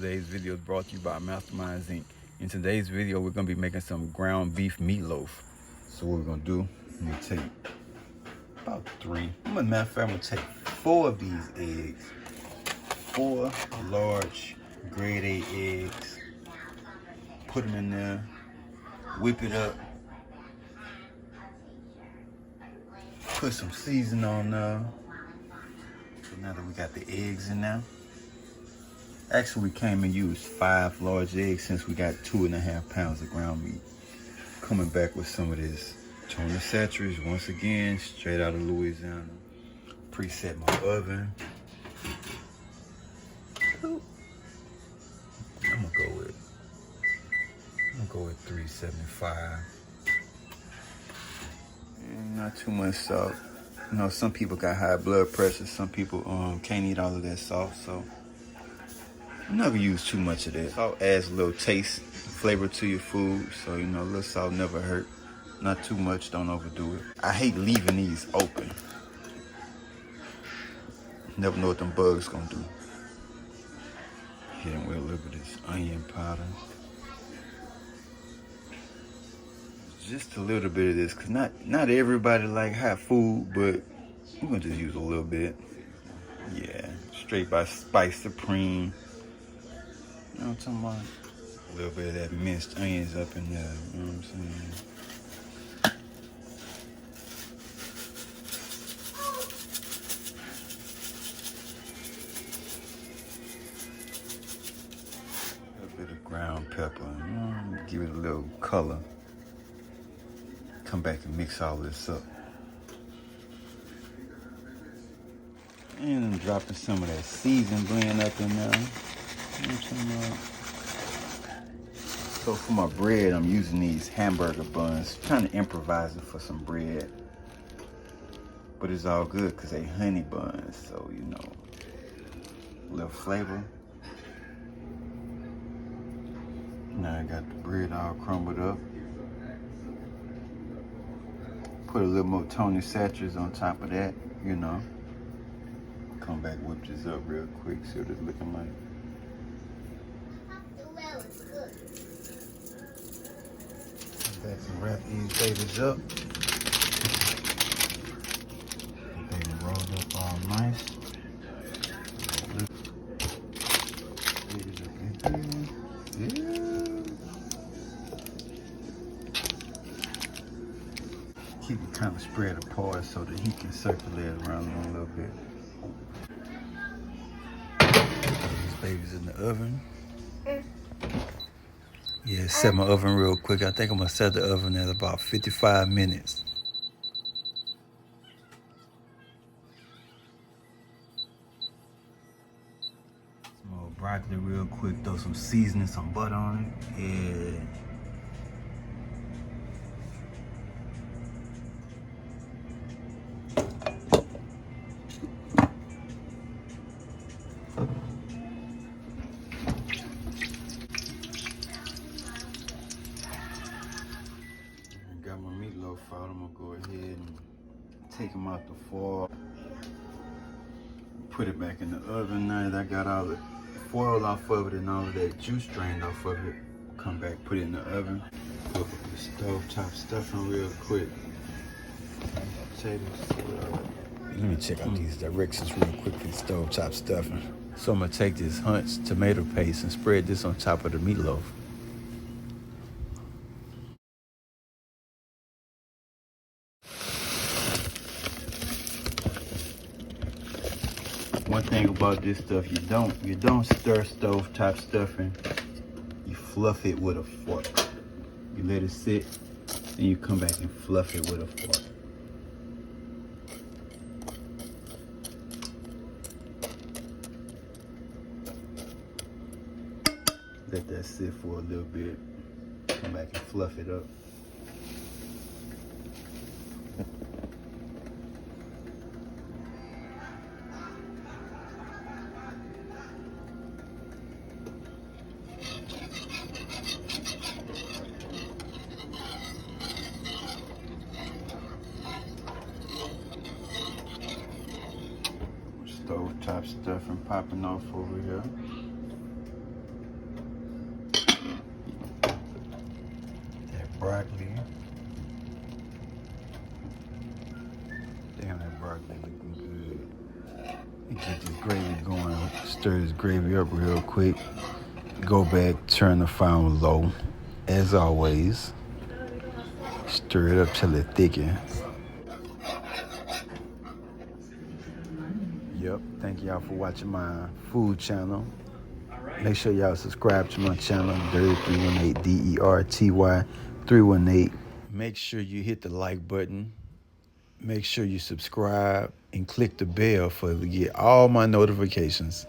Today's video is brought to you by Masterminds Inc. In today's video, we're gonna be making some ground beef meatloaf. So what we're gonna do, I'm gonna take about 3. Matter of fact, I'm gonna take 4 of these eggs. 4 large grade A eggs. Put them in there, whip it up. Put some seasoning on there. So now that we got the eggs in there, actually we came and used 5 large eggs since we got 2.5 pounds of ground meat. Coming back with some of this tuna ceteris, once again, straight out of Louisiana. Preset my oven. I'm gonna go with 375. And not too much salt. You know, some people got high blood pressure. Some people can't eat all of that salt, so I'm not gonna use too much of that. Salt adds a little taste, flavor to your food, so you know, a little salt never hurt. Not too much, don't overdo it. I hate leaving these open. Never know what them bugs gonna do. Hit them with a little bit of this onion powder. Just a little bit of this, cause not everybody like hot food, but we're gonna just use a little bit. Yeah, straight by Spice Supreme. You know what I'm talking about? A little bit of that minced onions up in there, you know what I'm saying? A bit of ground pepper, you know, give it a little color. Come back and mix all this up. And I'm dropping some of that seasoned blend up in there. You know what I'm talking about? So for my bread, I'm using these hamburger buns. Trying to improvise it for some bread. But it's all good because they honey buns. So, you know, a little flavor. Now I got the bread all crumbled up. Put a little more tuna ceteris on top of that, you know. Come back, whip this up real quick, see what it's looking like. Come back and wrap these babies up. Baby rolled up all nice. Babies up in here. Yeah. Keep it kind of spread apart so that he can circulate around them a little bit. Put these babies in the oven. Yeah, set my oven real quick. I think I'm gonna set the oven at about 55 minutes. Some more broccoli real quick. Throw some seasoning, some butter on it. Yeah. Got my meatloaf out. I'm gonna go ahead and take them out the foil. Put it back in the oven. Now that I got all the foil off of it and all of that juice drained off of it, come back, put it in the oven. Put the stovetop stuffing real quick. Let me check out these directions real quick for the stovetop stuffing. So I'm gonna take this Hunt's tomato paste and spread this on top of the meatloaf. One thing about this stuff, you don't stir stovetop stuffing. You fluff it with a fork. You let it sit, then you come back and fluff it with a fork. Let that sit for a little bit. Come back and fluff it up. Stovetop stuffing popping off over here. broccoli. Damn, that broccoli looking good. You get this gravy going. Stir this gravy up real quick. Go back, turn the fire on low. As always, stir it up till it thickens. Yep, thank y'all for watching my food channel. Make sure y'all subscribe to my channel, Derty318, DERTY 318. Make sure you hit the like button. Make sure you subscribe and click the bell to get all my notifications.